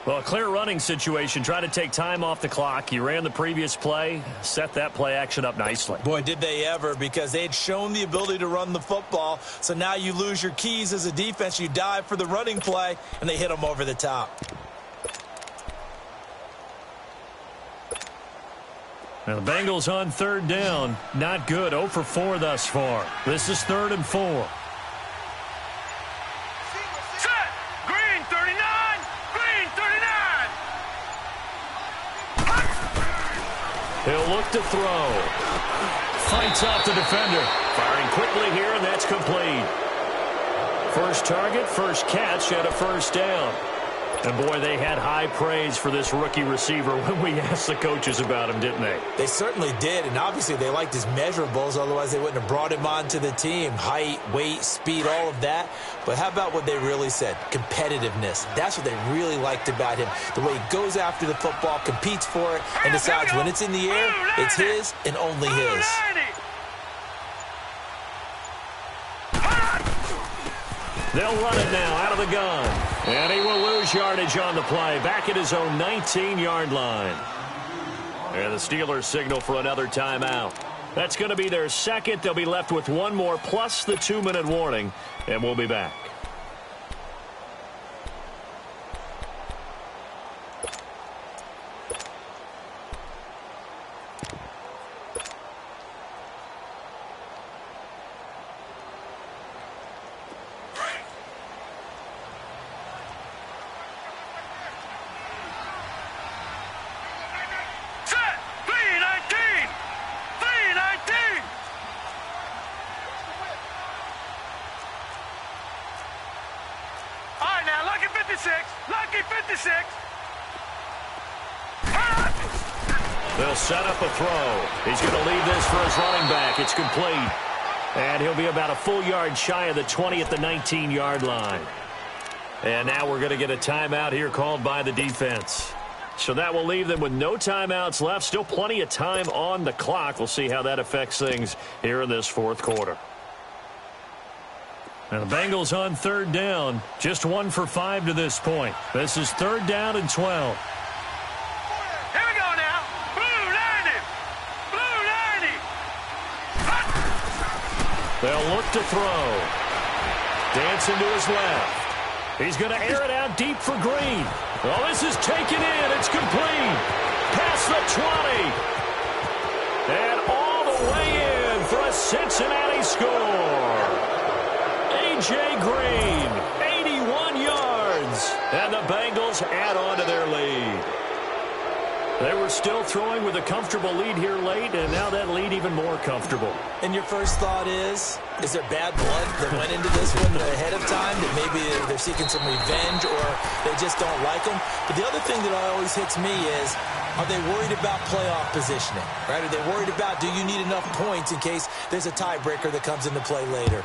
Well, a clear running situation. Try to take time off the clock. He ran the previous play, set that play action up nicely. Boy, did they ever, because they had shown the ability to run the football. So now you lose your keys as a defense. You dive for the running play, and they hit him over the top. Now the Bengals on 3rd down. Not good. 0 for 4 thus far. This is 3rd and 4. Set! Green 39! Green 39! He'll look to throw. Fights off the defender. Firing quickly here, and that's complete. First target, first catch, and a 1st down. And, boy, they had high praise for this rookie receiver when we asked the coaches about him, didn't they? They certainly did, and obviously they liked his measurables. Otherwise, they wouldn't have brought him onto the team. Height, weight, speed, all of that. But how about what they really said? Competitiveness. That's what they really liked about him. The way he goes after the football, competes for it, and decides when it's in the air, it's his and only his. They'll run it now out of the gun. And he will lose yardage on the play. Back at his own 19-yard line. And the Steelers signal for another timeout. That's going to be their 2nd. They'll be left with 1 more plus the 2-minute warning. And we'll be back. 56. Lucky 56. They'll set up a throw. He's going to leave this for his running back. It's complete. And he'll be about a full yard shy of the 20 at the 19-yard line. And now we're going to get a timeout here called by the defense. So that will leave them with no timeouts left. Still plenty of time on the clock. We'll see how that affects things here in this fourth quarter. And the Bengals on third down. Just 1 for 5 to this point. This is third down and 12. Here we go now. Blue 90. Blue 90. They'll look to throw. Dancing to his left. He's going to air it out deep for Green. Well, this is taken in. It's complete. Past the 20. And all the way in for a Cincinnati score. A.J. Green, 81 yards. And the Bengals add on to their lead. They were still throwing with a comfortable lead here late, and now that lead even more comfortable. And your first thought is there bad blood that went into this one ahead of time, that maybe they're seeking some revenge or they just don't like them? But the other thing that always hits me is, are they worried about playoff positioning, right? Are they worried about, do you need enough points in case there's a tiebreaker that comes into play later?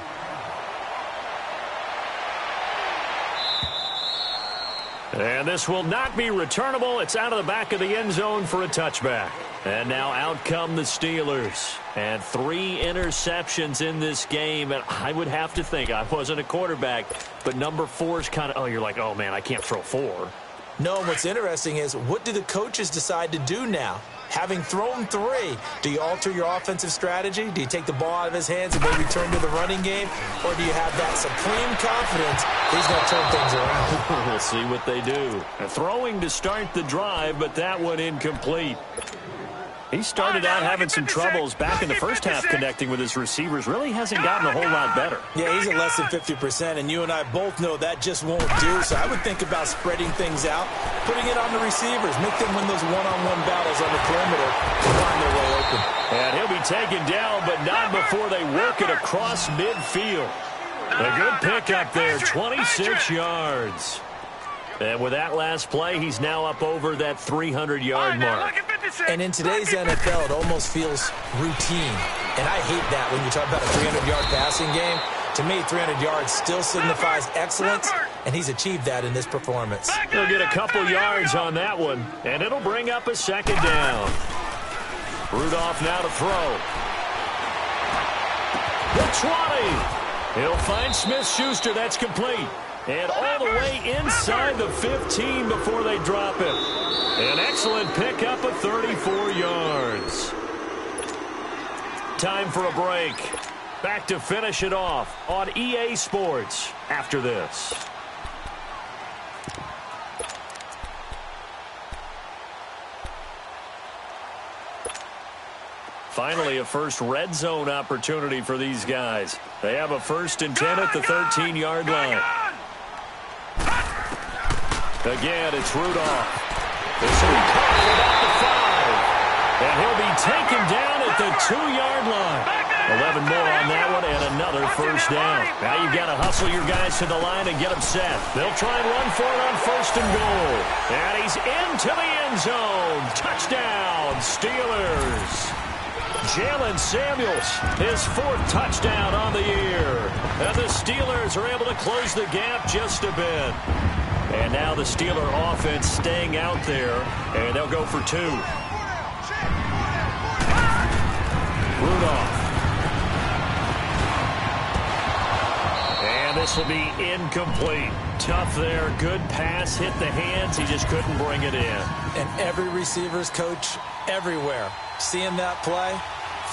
And this will not be returnable. It's out of the back of the end zone for a touchback. And now out come the Steelers. And 3 interceptions in this game. And I would have to think, I wasn't a quarterback, but number 4 is kind of, oh, you're like, oh, man, I can't throw 4. No, what's interesting is, what do the coaches decide to do now? Having thrown 3, do you alter your offensive strategy? Do you take the ball out of his hands and maybe turn to the running game? Or do you have that supreme confidence he's going to turn things around? We'll see what they do. Throwing to start the drive, but that one incomplete. He started out having some troubles back in the first half connecting with his receivers. Really hasn't gotten a whole lot better. Yeah, he's at less than 50%, and you and I both know that just won't do. So I would think about spreading things out, putting it on the receivers, make them win those one-on-one battles on the perimeter to find their way open. And he'll be taken down, but not before they work it across midfield. A good pickup there, 26 yards. And with that last play, he's now up over that 300-yard mark. And in today's NFL, it almost feels routine. And I hate that when you talk about a 300-yard passing game. To me, 300 yards still signifies excellence, and he's achieved that in this performance. He'll get a couple yards on that one, and it'll bring up a second down. Rudolph now to throw. The 20. He'll find Smith-Schuster. That's complete. And all the way inside the 15 before they drop it. An excellent pickup of 34 yards. Time for a break. Back to finish it off on EA Sports after this. Finally, a first red zone opportunity for these guys. They have a 1st and 10 at the 13-yard line. Again, it's Rudolph. This will be caught at about the 5. And he'll be taken down at the 2-yard line. 11 more on that one and another first down. Now you've got to hustle your guys to the line and get them set. They'll try and run for it on 1st and goal. And he's into the end zone. Touchdown, Steelers. Jalen Samuels, his 4th touchdown on the year. And the Steelers are able to close the gap just a bit. And now the Steeler offense staying out there, and they'll go for 2. Rudolph. And this will be incomplete. Tough there. Good pass. Hit the hands. He just couldn't bring it in. And every receiver's coach everywhere, seeing that play,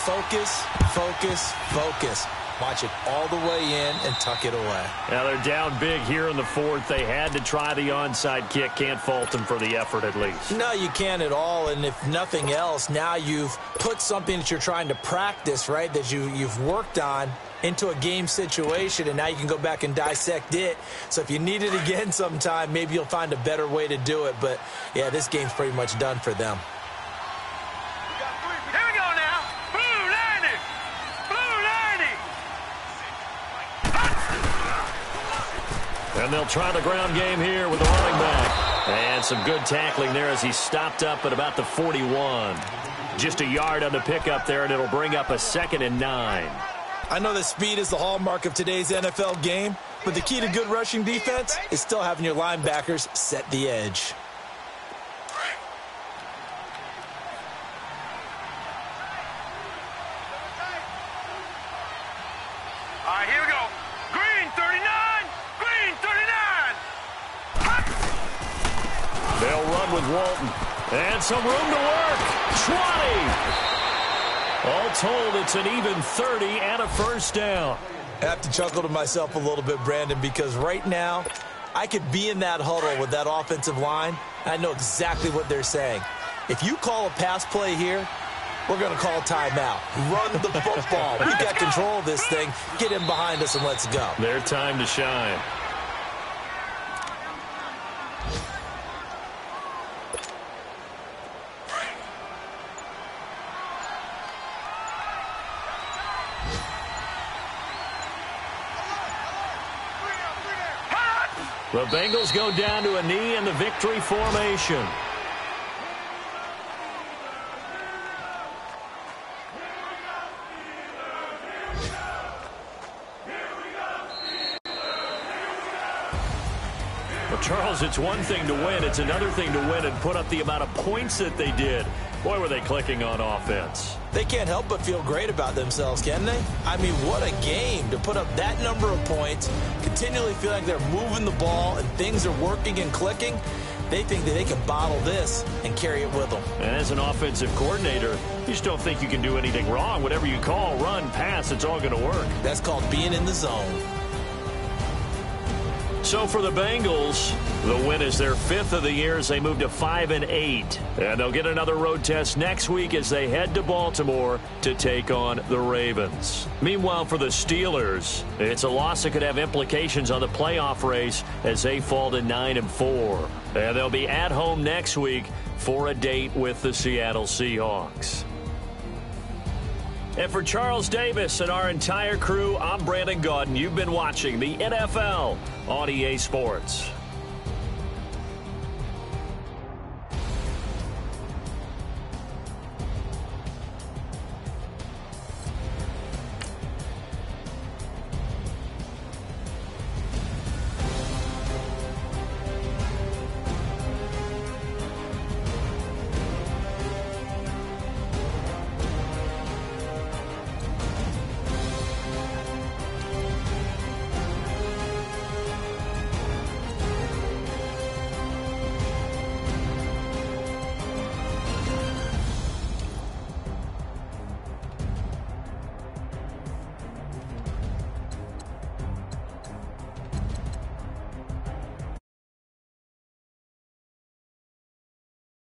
focus, focus, focus. Watch it all the way in and tuck it away. Now they're down big here in the 4th. They had to try the onside kick. Can't fault them for the effort at least. No, you can't at all. And if nothing else, now you've put something that you're trying to practice, right, that you've worked on into a game situation, and now you can go back and dissect it. So if you need it again sometime, maybe you'll find a better way to do it. But, yeah, this game's pretty much done for them. And they'll try the ground game here with the running back. And some good tackling there as he stopped up at about the 41. Just a yard on the pickup there, and it'll bring up a 2nd and 9. I know that speed is the hallmark of today's NFL game, but the key to good rushing defense is still having your linebackers set the edge. All right, here we go. Green 39. Green 39. Hot. They'll run with Walton. And some room to work. 20. All told, it's an even 30 and a first down. I have to chuckle to myself a little bit, Brandon, because right now I could be in that huddle with that offensive line. I know exactly what they're saying. If you call a pass play here, we're going to call a timeout. Run the football. We got control of this thing. Get in behind us and let's go. Their time to shine. The Bengals go down to a knee in the victory formation. Well, Charles, it's one thing to win. It's another thing to win and put up the amount of points that they did. Boy, were they clicking on offense. They can't help but feel great about themselves, can they? I mean, what a game to put up that number of points, continually feel like they're moving the ball and things are working and clicking. They think that they can bottle this and carry it with them. And as an offensive coordinator, you just don't think you can do anything wrong. Whatever you call, run, pass, it's all going to work. That's called being in the zone. So for the Bengals, the win is their 5th of the year as they move to 5-8. And they'll get another road test next week as they head to Baltimore to take on the Ravens. Meanwhile, for the Steelers, it's a loss that could have implications on the playoff race as they fall to 9-4. And they'll be at home next week for a date with the Seattle Seahawks. And for Charles Davis and our entire crew, I'm Brandon Gaudin. You've been watching the NFL on EA Sports.